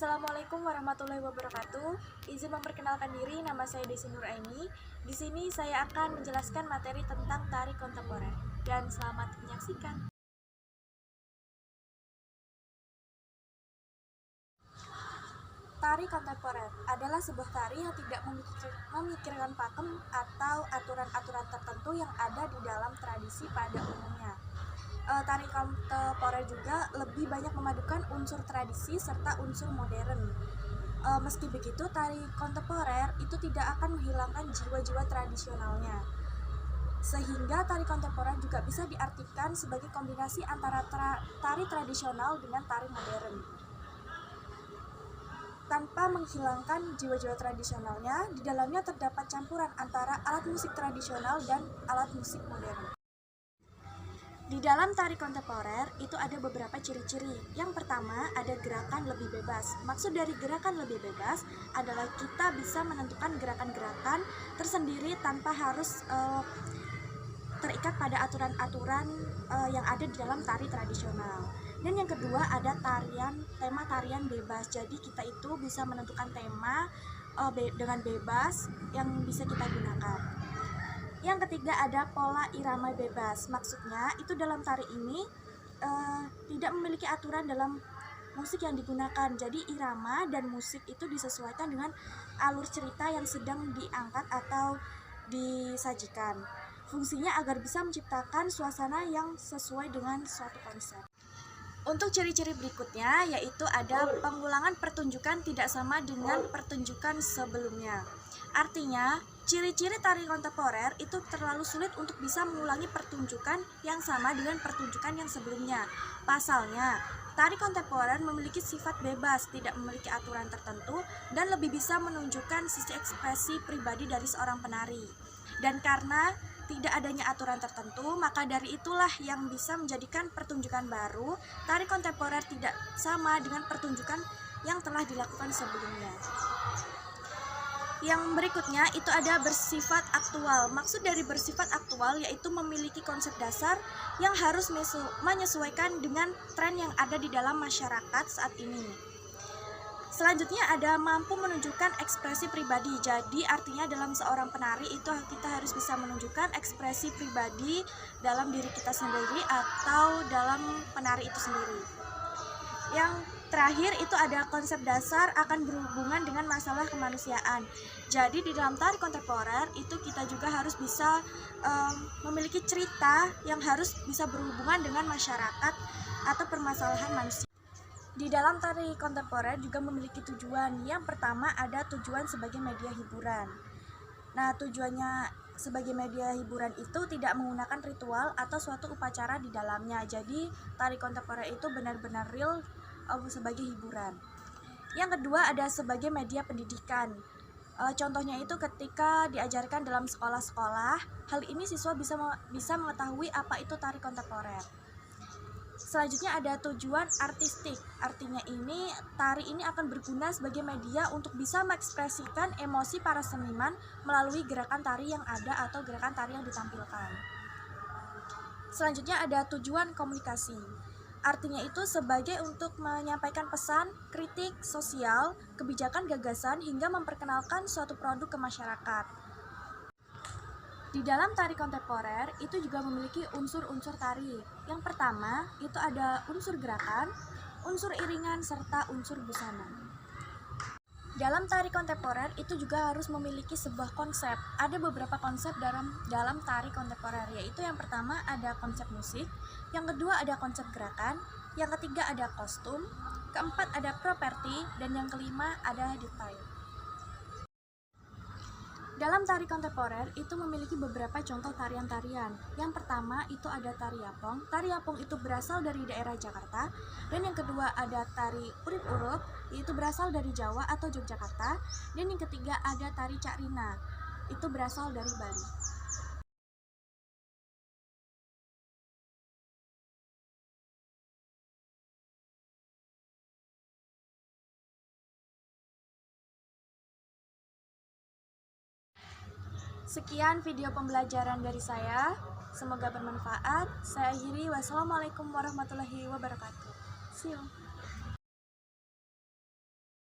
Assalamualaikum warahmatullahi wabarakatuh. Izin memperkenalkan diri, nama saya Desi Nuraini. Di sini saya akan menjelaskan materi tentang tari kontemporer. Dan selamat menyaksikan. Tari kontemporer adalah sebuah tari yang tidak memikirkan pakem atau aturan-aturan tertentu yang ada di dalam tradisi pada umumnya. Tari kontemporer juga lebih banyak memadukan unsur tradisi serta unsur modern. Meski begitu, tari kontemporer itu tidak akan menghilangkan jiwa-jiwa tradisionalnya. Sehingga tari kontemporer juga bisa diartikan sebagai kombinasi antara tari tradisional dengan tari modern. Tanpa menghilangkan jiwa-jiwa tradisionalnya, di dalamnya terdapat campuran antara alat musik tradisional dan alat musik modern. Di dalam tari kontemporer itu ada beberapa ciri-ciri. Yang pertama, ada gerakan lebih bebas. Maksud dari gerakan lebih bebas adalah kita bisa menentukan gerakan-gerakan tersendiri tanpa harus terikat pada aturan-aturan yang ada di dalam tari tradisional. Dan yang kedua, ada tema tarian bebas. Jadi kita itu bisa menentukan tema dengan bebas yang bisa kita gunakan. Yang ketiga, ada pola irama bebas. Maksudnya itu dalam tari ini tidak memiliki aturan dalam musik yang digunakan. Jadi irama dan musik itu disesuaikan dengan alur cerita yang sedang diangkat atau disajikan. Fungsinya agar bisa menciptakan suasana yang sesuai dengan suatu konsep. Untuk ciri-ciri berikutnya yaitu ada pengulangan pertunjukan tidak sama dengan pertunjukan sebelumnya. Artinya, ciri-ciri tari kontemporer itu terlalu sulit untuk bisa mengulangi pertunjukan yang sama dengan pertunjukan yang sebelumnya. Pasalnya, tari kontemporer memiliki sifat bebas, tidak memiliki aturan tertentu, dan lebih bisa menunjukkan sisi ekspresi pribadi dari seorang penari. Dan karena tidak adanya aturan tertentu, maka dari itulah yang bisa menjadikan pertunjukan baru, tari kontemporer tidak sama dengan pertunjukan yang telah dilakukan sebelumnya. Yang berikutnya itu ada bersifat aktual. Maksud dari bersifat aktual yaitu memiliki konsep dasar yang harus menyesuaikan dengan tren yang ada di dalam masyarakat saat ini. Selanjutnya ada mampu menunjukkan ekspresi pribadi. Jadi artinya dalam seorang penari itu kita harus bisa menunjukkan ekspresi pribadi dalam diri kita sendiri atau dalam penari itu sendiri. Yang terakhir itu ada konsep dasar akan berhubungan dengan masalah kemanusiaan. Jadi di dalam tari kontemporer itu kita juga harus bisa memiliki cerita yang harus bisa berhubungan dengan masyarakat atau permasalahan manusia. Di dalam tari kontemporer juga memiliki tujuan. Yang pertama ada tujuan sebagai media hiburan. Nah, tujuannya sebagai media hiburan itu tidak menggunakan ritual atau suatu upacara di dalamnya. Jadi tari kontemporer itu benar-benar real sebagai hiburan. Yang kedua ada sebagai media pendidikan. Contohnya itu ketika diajarkan dalam sekolah-sekolah, hal ini siswa bisa mengetahui apa itu tari kontemporer. Selanjutnya ada tujuan artistik. Artinya tari ini akan berguna sebagai media untuk bisa mengekspresikan emosi para seniman melalui gerakan tari yang ada atau gerakan tari yang ditampilkan. Selanjutnya ada tujuan komunikasi. Artinya itu sebagai untuk menyampaikan pesan, kritik, sosial, kebijakan, gagasan, hingga memperkenalkan suatu produk ke masyarakat. Di dalam tari kontemporer itu juga memiliki unsur-unsur tari. Yang pertama itu ada unsur gerakan, unsur iringan, serta unsur busana. Dalam tari kontemporer itu juga harus memiliki sebuah konsep. Ada beberapa konsep dalam tari kontemporer, yaitu yang pertama ada konsep musik, yang kedua ada konsep gerakan, yang ketiga ada kostum, keempat ada properti, dan yang kelima ada detail. Dalam tari kontemporer itu memiliki beberapa contoh tarian-tarian. Yang pertama itu ada tari yapong. Tari yapong itu berasal dari daerah Jakarta. Dan yang kedua ada tari urip-urup, itu berasal dari Jawa atau Yogyakarta. Dan yang ketiga ada tari cakrina, itu berasal dari Bali. Sekian video pembelajaran dari saya, semoga bermanfaat. Saya akhiri, wassalamualaikum warahmatullahi wabarakatuh. See you.